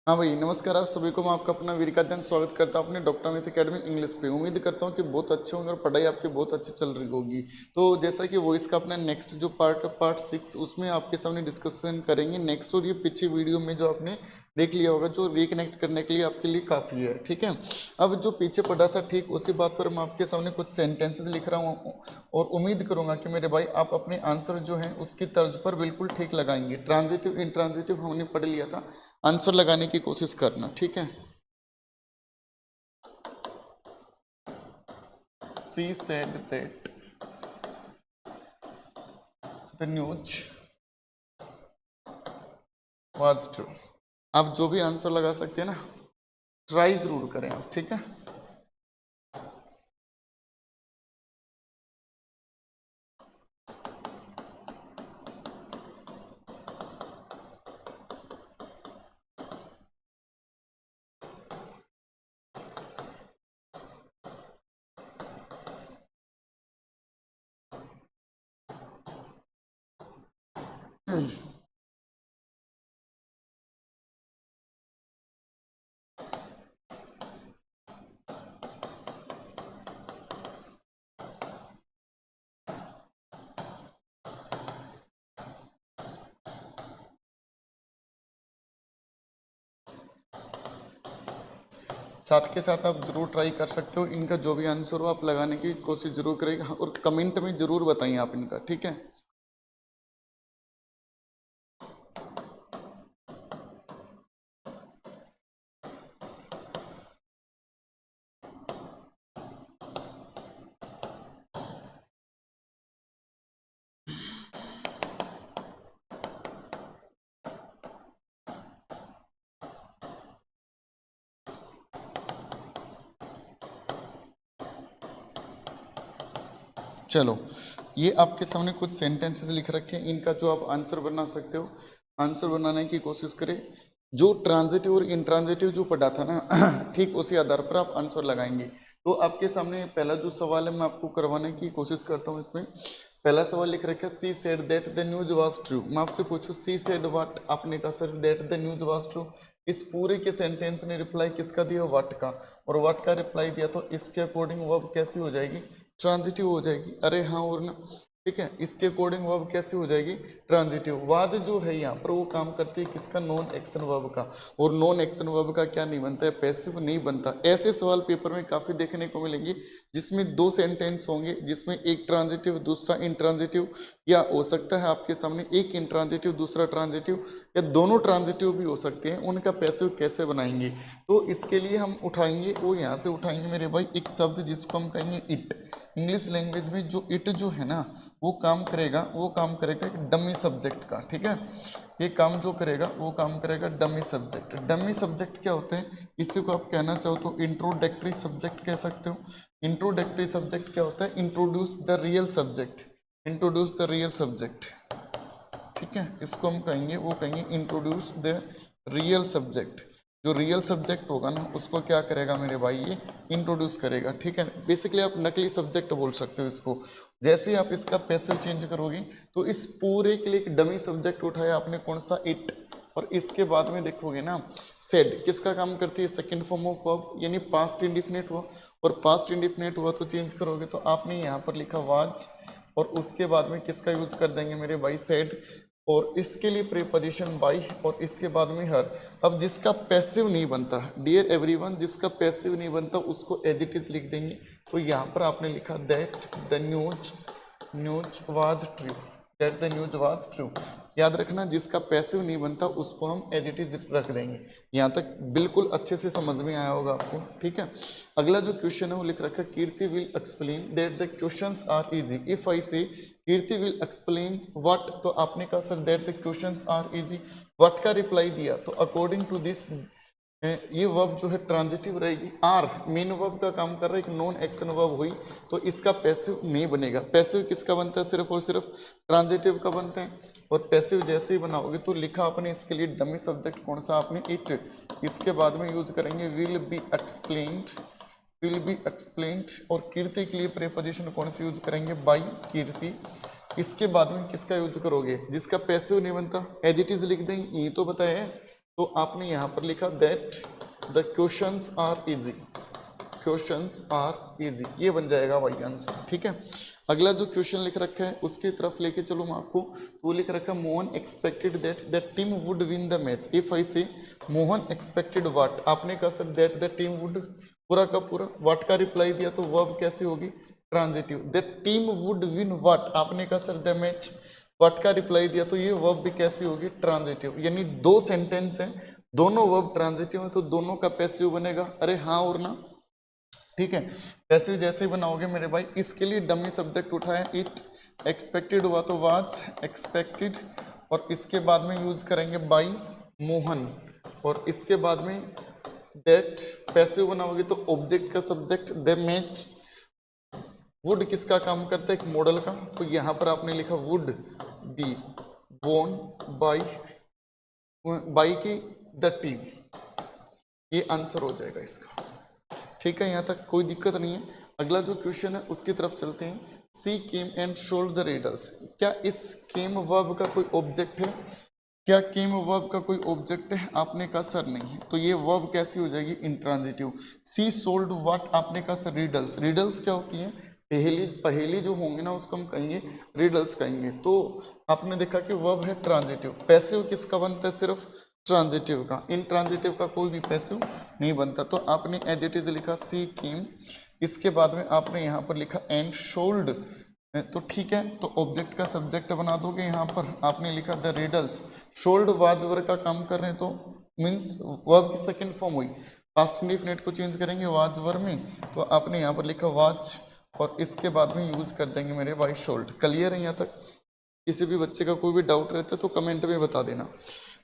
हाँ भाई, नमस्कार आप सभी को। मैं आपका अपना वीरकादन स्वागत करता हूँ अपने डॉक्टर अमित अकेडमी इंग्लिश पे। उम्मीद करता हूँ कि बहुत अच्छे होंगे और पढ़ाई आपकी बहुत अच्छी चल रही होगी। तो जैसा कि वॉइस का अपना नेक्स्ट जो पार्ट 6 उसमें आपके सामने डिस्कशन करेंगे नेक्स्ट। और ये पीछे वीडियो में जो आपने देख लिया होगा, जो रिकनेक्ट करने के लिए आपके लिए काफ़ी है, ठीक है। अब जो पीछे पढ़ा था ठीक उसी बात पर मैं आपके सामने कुछ सेंटेंसेस लिख रहा हूँ और उम्मीद करूंगा कि मेरे भाई आप अपने आंसर जो है उसकी तर्ज पर बिल्कुल ठीक लगाएंगे। ट्रांजिटिव इंट्रांजिटिव हमने पढ़ लिया था, आंसर लगाने की कोशिश करना, ठीक है। She said that the news was true. आप जो भी आंसर लगा सकते हैं ना, ट्राई जरूर करें आप, ठीक है। साथ के साथ आप जरूर ट्राई कर सकते हो, इनका जो भी आंसर हो आप लगाने की कोशिश जरूर करेंगे और कमेंट में जरूर बताइए आप इनका, ठीक है। चलो, ये आपके सामने कुछ सेंटेंसेस लिख रखे हैं, इनका जो आप आंसर बना सकते हो, आंसर बनाने की कोशिश करें। जो ट्रांजिटिव और इंट्रांजिटिव जो पढ़ा था ना ठीक उसी आधार पर आप आंसर लगाएंगे। तो आपके सामने पहला जो सवाल है मैं आपको करवाने की कोशिश करता हूँ। इसमें पहला सवाल लिख रखा है she said that the news was true. मैं आपसे पूछूं सी सेड व्हाट, आपने कहा sir that the news was true. इस पूरे के सेंटेंस ने रिप्लाई किसका दिया? व्हाट का। और व्हाट का रिप्लाई दिया तो इसके अकॉर्डिंग वर्ब कैसी हो जाएगी? ट्रांजिटिव हो जाएगी। अरे हाँ और ना, ठीक है। इसके अकॉर्डिंग वर्ब कैसी हो जाएगी? ट्रांजिटिव। वाज जो है यहाँ पर वो काम करती है किसका? नॉन एक्शन वर्ब का। और नॉन एक्शन वर्ब का क्या नहीं बनता है? पैसिव नहीं बनता। ऐसे सवाल पेपर में काफी देखने को मिलेंगे जिसमें दो सेंटेंस होंगे, जिसमें एक ट्रांजिटिव दूसरा इंट्रांजिटिव, या हो सकता है आपके सामने एक इंट्रांजिटिव दूसरा ट्रांजिटिव, या दोनों ट्रांजिटिव भी हो सकते हैं। उनका पैसिव कैसे बनाएंगे? तो इसके लिए हम उठाएंगे, वो यहाँ से उठाएंगे मेरे भाई, एक शब्द जिसको हम कहेंगे इट। इंग्लिश लैंग्वेज में जो इट जो है ना, वो काम करेगा एक डमी सब्जेक्ट का, ठीक है। ये काम जो करेगा वो काम करेगा डमी सब्जेक्ट। डमी सब्जेक्ट क्या होते हैं? इसी को आप कहना चाहो तो इंट्रोडक्टरी सब्जेक्ट कह सकते हो। इंट्रोडक्टरी सब्जेक्ट क्या होता है? Introduce the real subject, introduce the real subject, ठीक है। इसको हम कहेंगे, वो कहेंगे इंट्रोड्यूस द रियल सब्जेक्ट। जो रियल सब्जेक्ट होगा ना उसको क्या करेगा मेरे भाई? ये इंट्रोड्यूस करेगा, ठीक है। बेसिकली आप नकली सब्जेक्ट बोल सकते हो इसको। जैसे ही आप इसका पैसिव चेंज करोगे तो इस पूरे के लिए एक डमी सब्जेक्ट उठाया आपने, कौन सा? इट। और इसके बाद में देखोगे ना, सेड किसका काम करती है? सेकंड फॉर्म ऑफ वर्ब, यानी पास्ट इंडिफिनिट हुआ। और पास्ट इंडिफिनिट हुआ तो चेंज करोगे तो आपने यहाँ पर लिखा वाज, और उसके बाद में किसका यूज कर देंगे मेरे भाई? सेड। और इसके लिए प्रीपोजिशन बाई, और इसके बाद में हर। अब जिसका पैसिव नहीं बनता, डियर एवरीवन, जिसका पैसिव नहीं बनता उसको एज इट इज लिख देंगे। तो यहाँ पर आपने लिखा that the news was true, that the news was true. याद रखना, जिसका पैसिव नहीं बनता उसको हम एज इट इज रख देंगे। यहाँ तक बिल्कुल अच्छे से समझ में आया होगा आपको, ठीक है। अगला जो क्वेश्चन है वो लिख रखा है Kirti will explain that the questions are easy. If I say Kirti will explain what, तो आपने कहा sir that the questions are easy. What का रिप्लाई दिया तो अकॉर्डिंग टू दिस ये वर्ब जो है ट्रांजिटिव रहेगी। आर मेन वर्ब का काम कर रहा है, एक नॉन एक्शन वर्ब हुई, तो इसका पैसिव नहीं बनेगा। पैसिव किसका बनता है? सिर्फ और सिर्फ ट्रांजिटिव का बनता है। और पैसिव जैसे ही बनाओगे तो लिखा आपने इसके लिए डमी सब्जेक्ट कौन सा? आपने इट। इसके बाद में यूज करेंगे will be explained, will be explained. और कीर्ति के लिए प्रीपोजिशन कौन सी यूज करेंगे? बाई कीर्ति। इसके बाद में किसका यूज करोगे? जिसका पैसिव नहीं बनता एज इट इज लिख देंगे, ये तो बताया है। तो आपने यहाँ पर लिखा that the questions are easy, questions are easy, ये बन जाएगा वाई आंसर। ठीक है, अगला जो क्वेश्चन लिख रखा है उसकी तरफ लेके चलो मैं आपको। वो लिख रखा है Mohan expected that the team would win the match. If I से मोहन एक्सपेक्टेड व्हाट, आपने कहा sir that the team would, पूरा का पूरा व्हाट का रिप्लाई दिया तो वर्ब कैसे होगी, transitive. The team would win what, आपने कहा सर द मैच, व्हाट का रिप्लाई दिया तो ये वर्ब भी कैसी होगी, ट्रांजिटिव। यानी दो सेंटेंस हैं, दोनों वर्ब ट्रांजिटिव है तो दोनों का पैसिव बनेगा, अरे हाँ और ना। ठीक है, पैसिव जैसे ही बनाओगे मेरे भाई, इसके लिए डमी सब्जेक्ट उठाया इट, एक्सपेक्टेड हुआ तो वाज एक्सपेक्टेड, और इसके बाद में यूज करेंगे बाई मोहन, और इसके बाद में दैट। पैसिव बनाओगे तो ऑब्जेक्ट का सब्जेक्ट द मैच। वुड किसका काम करता है, एक मॉडल का, तो यहां पर आपने लिखा वुड बी वोन बाई, बाई की द टीम, ये आंसर हो जाएगा इसका। ठीक है, यहाँ तक कोई दिक्कत नहीं है। अगला जो क्वेश्चन है उसकी तरफ चलते हैं। She came and solve the riddles, क्या इस केम वर्ब का कोई ऑब्जेक्ट है, क्या केम वर्ब का कोई ऑब्जेक्ट है, आपने कहा सर नहीं है, तो ये वर्ब कैसी हो जाएगी, इंट्रांजिटिव। सी सोल्ड व्हाट, आपने कहा सर रिडल्स, रिडल्स क्या होती है, पहेली, पहेली जो होंगे ना उसको हम कहेंगे रिडल्स कहेंगे, तो आपने देखा कि वर्ब है ट्रांजिटिव। पैसिव किसका बनता है, सिर्फ ट्रांजिटिव का, इन ट्रांजिटिव का कोई भी पैसिव नहीं बनता। तो आपने एज इट इज लिखा सी केम, इसके बाद में आपने यहाँ पर लिखा एंड शोल्ड, तो ठीक है, तो ऑब्जेक्ट का सब्जेक्ट बना दोगे। यहाँ पर आपने लिखा the riddles, should was verb का काम कर रहे हैं तो मीन्स वर्ब की सेकंड फॉर्म हुई, पास्ट इंडेफिनिट को चेंज करेंगे वाज वर्ब में, तो आपने यहाँ पर लिखा वाज, और इसके बाद में यूज कर देंगे मेरे भाई शोल्ड। क्लियर है यहाँ तक? किसी भी बच्चे का कोई भी डाउट रहता है तो कमेंट में बता देना।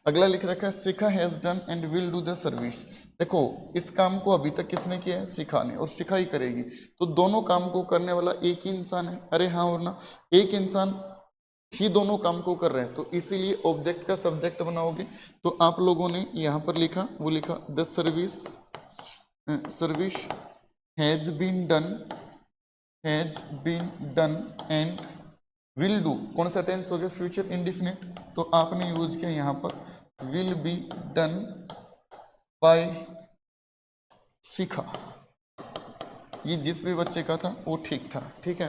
अगला लिख रखा है Shikha has done and will do the service. देखो इस काम को अभी तक किसने किया है, शिखा ने, और शिखा ही करेगी, तो दोनों काम को करने वाला एक ही इंसान है, अरे हाँ और ना, एक इंसान ही दोनों काम को कर रहे हैं, तो इसीलिए ऑब्जेक्ट का सब्जेक्ट बनाओगे। तो आप लोगों ने यहाँ पर लिखा, वो लिखा the service, service has been done, has been done and will do, कौन सा टेंस हो गया, फ्यूचर इंडिफिनिट, तो आपने यूज किया यहाँ पर विल बी डन बाय शिखा। ये जिस भी बच्चे का था वो ठीक था। ठीक है,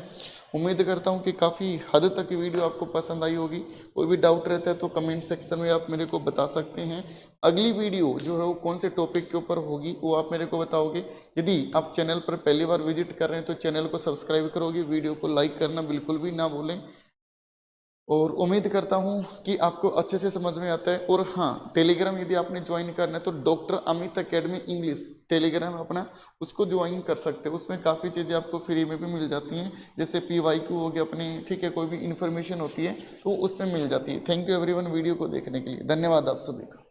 उम्मीद करता हूँ कि काफ़ी हद तक वीडियो आपको पसंद आई होगी। कोई भी डाउट रहता है तो कमेंट सेक्शन में आप मेरे को बता सकते हैं। अगली वीडियो जो है वो कौन से टॉपिक के ऊपर होगी वो आप मेरे को बताओगे। यदि आप चैनल पर पहली बार विजिट कर रहे हैं तो चैनल को सब्सक्राइब करोगे, वीडियो को लाइक करना बिल्कुल भी ना भूलें, और उम्मीद करता हूँ कि आपको अच्छे से समझ में आता है। और हाँ, टेलीग्राम यदि आपने ज्वाइन करना है तो doctor Amit academy English Telegram अपना उसको ज्वाइन कर सकते हैं। उसमें काफ़ी चीज़ें आपको फ्री में भी मिल जाती हैं, जैसे PYQ हो गया अपने, ठीक है, कोई भी इन्फॉर्मेशन होती है तो उसमें मिल जाती है। थैंक यू एवरीवन वीडियो को देखने के लिए, धन्यवाद आप सभी का।